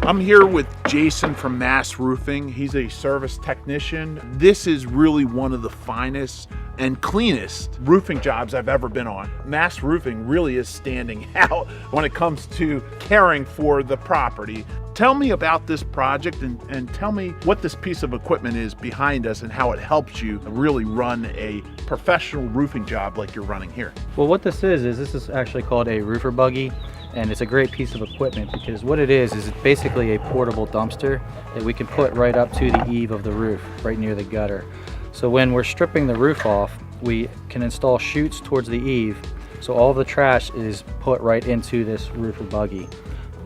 I'm here with Jason from Mast Roofing. He's a service technician. This is really one of the finest and cleanest roofing jobs I've ever been on. Mast Roofing really is standing out when it comes to caring for the property. Tell me about this project and tell me what this piece of equipment is behind us and how it helps you really run a professional roofing job like you're running here. Well, what this is actually called a roofer buggy, and it's a great piece of equipment because what it is it's basically a portable dumpster that we can put right up to the eave of the roof, right near the gutter. So when we're stripping the roof off, we can install chutes towards the eave, so all the trash is put right into this roofer buggy.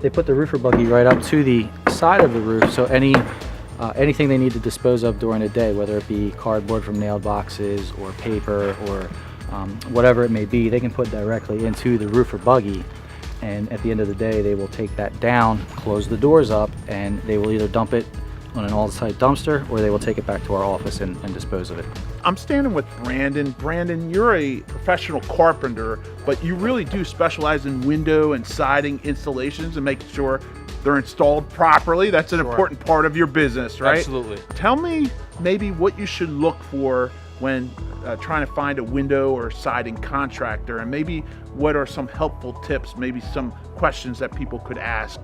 They put the roofer buggy right up to the side of the roof, so anything they need to dispose of during the day, whether it be cardboard from nailed boxes or paper or whatever it may be, they can put directly into the roofer buggy. And at the end of the day, they will take that down, close the doors up, and they will either dump it on an all-site dumpster or they will take it back to our office and dispose of it. I'm standing with Brandon. Brandon, you're a professional carpenter, but you really do specialize in window and siding installations and making sure they're installed properly. That's an important part of your business, right? Absolutely. Tell me maybe what you should look for when trying to find a window or siding contractor, and maybe what are some helpful tips, maybe some questions that people could ask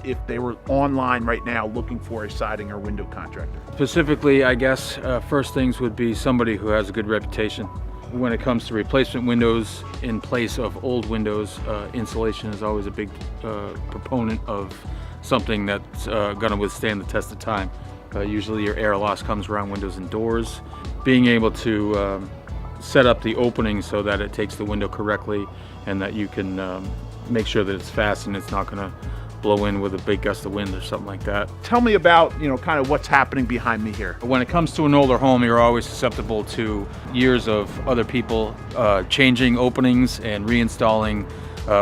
if they were online right now looking for a siding or window contractor. Specifically, I guess, first things would be somebody who has a good reputation. When it comes to replacement windows in place of old windows, insulation is always a big proponent of something that's going to withstand the test of time. Usually your air loss comes around windows and doors. Being able to set up the opening so that it takes the window correctly and that you can make sure that it's fast and it's not going to blow in with a big gust of wind or something like that. Tell me about, kind of what's happening behind me here. When it comes to an older home, you're always susceptible to years of other people changing openings and reinstalling,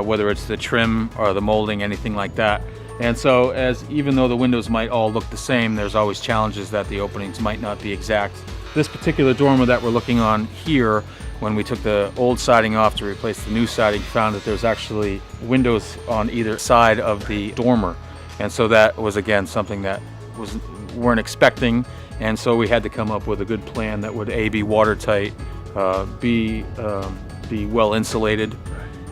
whether it's the trim or the molding, anything like that. And so even though the windows might all look the same, there's always challenges that the openings might not be exact. This particular dormer that we're looking on here, when we took the old siding off to replace the new siding, found that there's actually windows on either side of the dormer. And so that was, again, something that weren't expecting. And so we had to come up with a good plan that would A, be watertight, be well insulated,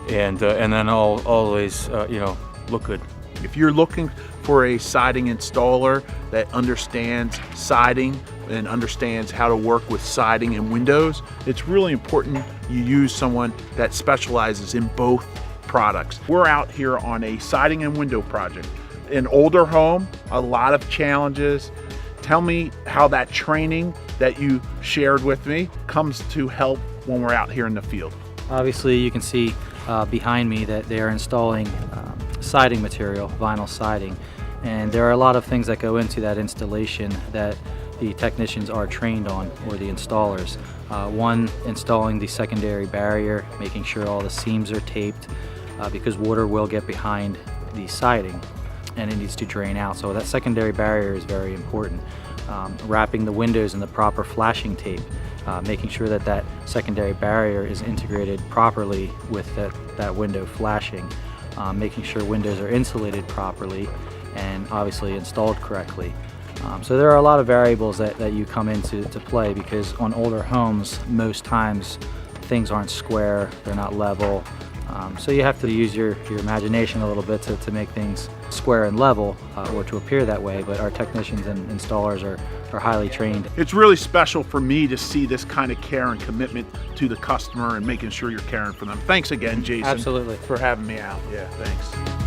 and then always look good. If you're looking for a siding installer that understands siding and understands how to work with siding and windows, it's really important you use someone that specializes in both products. We're out here on a siding and window project. An older home, a lot of challenges. Tell me how that training that you shared with me comes to help when we're out here in the field. Obviously, you can see behind me that they are installing siding material, vinyl siding, and there are a lot of things that go into that installation that the technicians are trained on, or the installers. One, installing the secondary barrier, making sure all the seams are taped because water will get behind the siding and it needs to drain out, so that secondary barrier is very important. Wrapping the windows in the proper flashing tape, making sure that that secondary barrier is integrated properly with that window flashing, making sure windows are insulated properly and obviously installed correctly. So there are a lot of variables that you come into play, because on older homes, most times things aren't square, they're not level. So you have to use your imagination a little bit to make things square and level, or to appear that way, but our technicians and installers are highly trained. It's really special for me to see this kind of care and commitment to the customer and making sure you're caring for them. Thanks again, Jason. Absolutely. For having me out. Yeah, thanks.